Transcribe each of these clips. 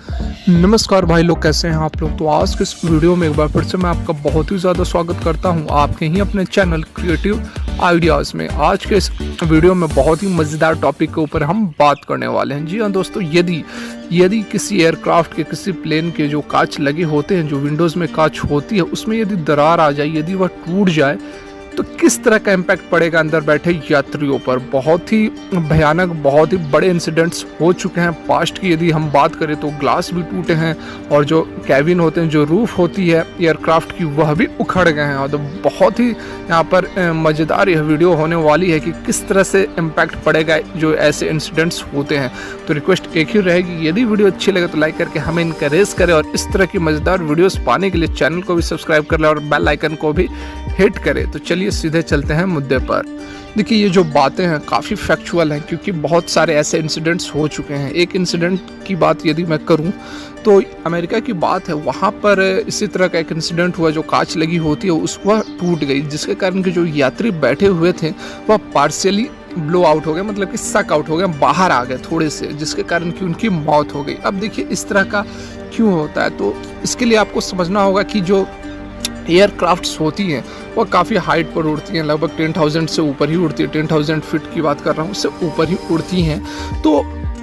नमस्कार भाई लोग, कैसे हैं आप लोग। तो आज के इस वीडियो में एक बार फिर से मैं आपका बहुत ही ज़्यादा स्वागत करता हूं आपके ही अपने चैनल क्रिएटिव आइडियाज़ में। आज के इस वीडियो में बहुत ही मज़ेदार टॉपिक के ऊपर हम बात करने वाले हैं। जी हाँ दोस्तों, यदि किसी एयरक्राफ्ट के, किसी प्लेन के जो कांच लगे होते हैं, जो विंडोज़ में कांच होती है, उसमें यदि दरार आ जाए, यदि वह टूट जाए तो किस तरह का इम्पैक्ट पड़ेगा अंदर बैठे यात्रियों पर। बहुत ही भयानक, बहुत ही बड़े इंसिडेंट्स हो चुके हैं पास्ट की। यदि हम बात करें तो ग्लास भी टूटे हैं और जो कैबिन होते हैं, जो रूफ होती है एयरक्राफ्ट की, वह भी उखड़ गए हैं। और तो बहुत ही यहाँ पर मज़ेदार यह वीडियो होने वाली है कि किस तरह से इम्पैक्ट पड़ेगा जो ऐसे इंसिडेंट्स होते हैं। तो रिक्वेस्ट एक ही रहेगी, यदि वीडियो अच्छी लगे तो लाइक करके हमें इनकरेज करें और इस तरह की मज़ेदार वीडियोस पाने के लिए चैनल को भी सब्सक्राइब कर लें और बेल आइकन को भी हिट करें। तो चलिए सीधे चलते हैं मुद्दे पर। देखिए, ये जो बातें हैं काफ़ी फैक्चुअल हैं, क्योंकि बहुत सारे ऐसे इंसिडेंट्स हो चुके हैं। एक इंसिडेंट की बात यदि मैं करूं तो अमेरिका की बात है, वहाँ पर इसी तरह का एक इंसिडेंट हुआ। जो कांच लगी होती है वह टूट गई, जिसके कारण कि जो यात्री बैठे हुए थे वह पार्शियली ब्लो आउट हो गए, मतलब कि सक आउट हो गए, बाहर आ गए थोड़े से, जिसके कारण कि उनकी मौत हो गई। अब देखिए इस तरह का क्यों होता है, तो इसके लिए आपको समझना होगा कि जो एयरक्राफ्ट्स होती हैं वह काफ़ी हाइट पर उड़ती हैं, लगभग 10,000 से ऊपर ही उड़ती है। 10,000 फीट की बात कर रहा हूँ, उससे ऊपर ही उड़ती हैं। तो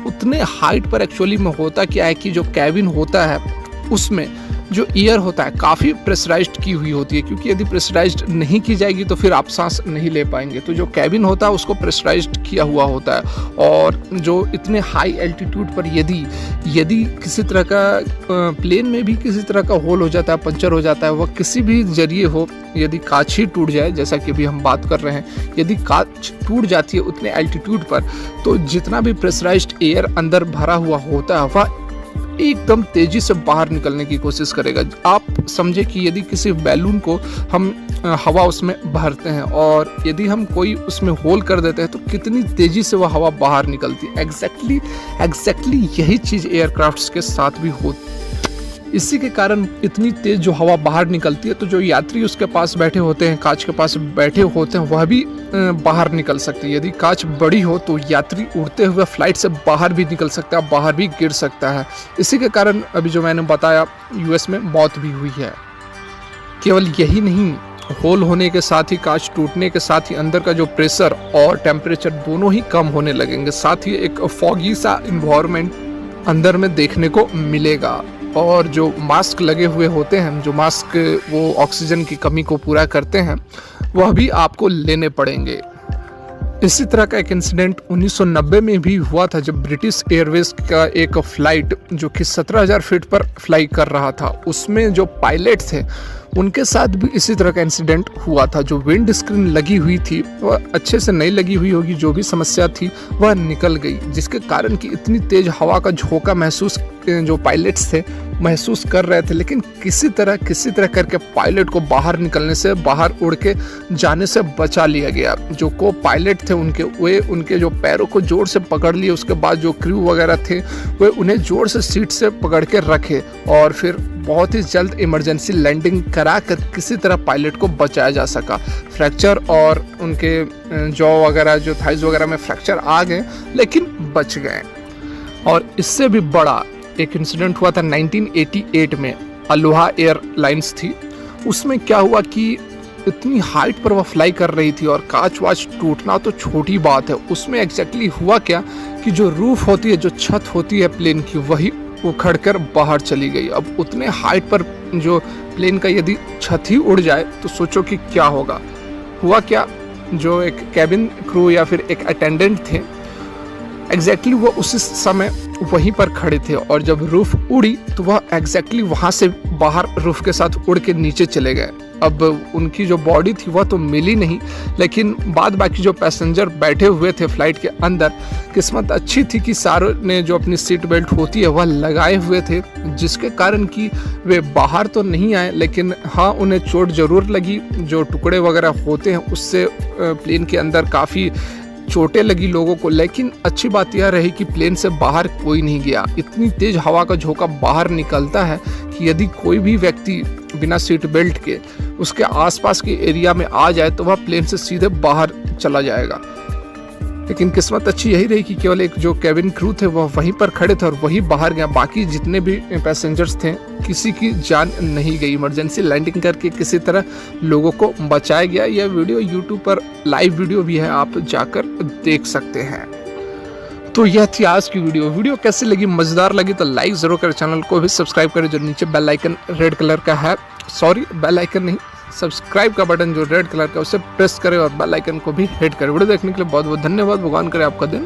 उतने हाइट पर एक्चुअली में होता क्या है कि जो कैबिन होता है उसमें जो एयर होता है काफ़ी प्रेशराइज्ड की हुई होती है, क्योंकि यदि प्रेशराइज्ड नहीं की जाएगी तो फिर आप सांस नहीं ले पाएंगे। तो जो कैबिन होता है उसको प्रेशराइज्ड किया हुआ होता है। और जो इतने हाई एल्टीट्यूड पर यदि किसी तरह का प्लेन में भी किसी तरह का होल हो जाता है, पंचर हो जाता है, वह किसी भी जरिए हो, यदि कांच ही टूट जाए, जैसा कि अभी हम बात कर रहे हैं, यदि कांच टूट जाती है उतने एल्टीट्यूड पर, तो जितना भी प्रेशराइज्ड एयर अंदर भरा हुआ होता है वह एकदम तेजी से बाहर निकलने की कोशिश करेगा। आप समझे कि यदि किसी बैलून को हम हवा उसमें भरते हैं और यदि हम कोई उसमें होल कर देते हैं तो कितनी तेजी से वह हवा बाहर निकलती है। एग्जैक्टली यही चीज़ एयरक्राफ्ट्स के साथ भी होती है। इसी के कारण इतनी तेज जो हवा बाहर निकलती है, तो जो यात्री उसके पास बैठे होते हैं, कांच के पास बैठे होते हैं, वह भी बाहर निकल सकते हैं। यदि कांच बड़ी हो तो यात्री उड़ते हुए फ्लाइट से बाहर भी निकल सकता है, बाहर भी गिर सकता है। इसी के कारण अभी जो मैंने बताया, यूएस में मौत भी हुई है। केवल यही नहीं, होल होने के साथ ही, कांच टूटने के साथ ही अंदर का जो प्रेशर और टेम्परेचर दोनों ही कम होने लगेंगे। साथ ही एक फॉगी सा इन्वायरमेंट अंदर में देखने को मिलेगा। और जो मास्क लगे हुए होते हैं, जो मास्क वो ऑक्सीजन की कमी को पूरा करते हैं, वह भी आपको लेने पड़ेंगे। इसी तरह का एक इंसिडेंट 1990 में भी हुआ था, जब ब्रिटिश एयरवेज का एक फ़्लाइट जो कि 17,000 फीट पर फ्लाई कर रहा था, उसमें जो पायलट थे उनके साथ भी इसी तरह का इंसिडेंट हुआ था। जो विंड स्क्रीन लगी हुई थी वह अच्छे से नहीं लगी हुई होगी, जो भी समस्या थी वह निकल गई, जिसके कारण कि इतनी तेज हवा का झोंका महसूस जो पायलट्स थे महसूस कर रहे थे, लेकिन किसी तरह करके पायलट को बाहर निकलने से, बाहर उड़ के जाने से बचा लिया गया। जो को पायलट थे उनके जो पैरों को जोर से पकड़ लिए, उसके बाद जो क्रू वगैरह थे वे उन्हें जोर से सीट से पकड़ के रखे और फिर बहुत ही जल्द इमरजेंसी लैंडिंग करा कर किसी तरह पायलट को बचाया जा सका। फ्रैक्चर और उनके जॉ वगैरह, जो थाइज वगैरह में फ्रैक्चर आ गए, लेकिन बच गए। और इससे भी बड़ा एक इंसिडेंट हुआ था 1988 में, अलोहा एयरलाइंस थी। उसमें क्या हुआ कि इतनी हाइट पर वह फ्लाई कर रही थी और कांच वाच टूटना तो छोटी बात है, उसमें एग्जैक्टली हुआ क्या कि जो रूफ होती है, जो छत होती है प्लेन की, वही उखड़कर बाहर चली गई। अब उतने हाइट पर जो प्लेन का यदि छत ही उड़ जाए तो सोचो कि क्या होगा। हुआ क्या, जो एक कैबिन क्रू या फिर एक अटेंडेंट थे, एग्जैक्टली वो उसी समय वहीं पर खड़े थे और जब रूफ उड़ी तो वह एग्जैक्टली वहाँ से बाहर रूफ के साथ उड़ के नीचे चले गए। अब उनकी जो बॉडी थी वह तो मिली नहीं, लेकिन बाद बाकी जो पैसेंजर बैठे हुए थे फ्लाइट के अंदर, किस्मत अच्छी थी कि सारों ने जो अपनी सीट बेल्ट होती है वह लगाए हुए थे, जिसके कारण कि वे बाहर तो नहीं आए, लेकिन हाँ उन्हें चोट ज़रूर लगी। जो टुकड़े वगैरह होते हैं उससे प्लेन के अंदर काफ़ी चोटें लगी लोगों को, लेकिन अच्छी बात यह रही कि प्लेन से बाहर कोई नहीं गया। इतनी तेज हवा का झोंका बाहर निकलता है कि यदि कोई भी व्यक्ति बिना सीट बेल्ट के उसके आसपास के एरिया में आ जाए तो वह प्लेन से सीधे बाहर चला जाएगा। लेकिन किस्मत अच्छी यही रही कि केवल एक जो केबिन क्रू थे वह वहीं पर खड़े थे और वही बाहर गया। बाकी जितने भी पैसेंजर्स थे किसी की जान नहीं गई। इमरजेंसी लैंडिंग करके किसी तरह लोगों को बचाया गया। यह वीडियो यूट्यूब पर लाइव वीडियो भी है, आप जाकर देख सकते हैं। तो यह थी आज की वीडियो कैसी लगी, मजेदार लगी तो लाइक जरूर करें, चैनल को भी सब्सक्राइब करें। जो नीचे बेल आइकन रेड कलर का है, सॉरी बेल आइकन नहीं, सब्सक्राइब का बटन जो रेड कलर का उसे प्रेस करें और बेल आइकन को भी हिट करें। वीडियो देखने के लिए बहुत बहुत धन्यवाद। भगवान करे आपका दिन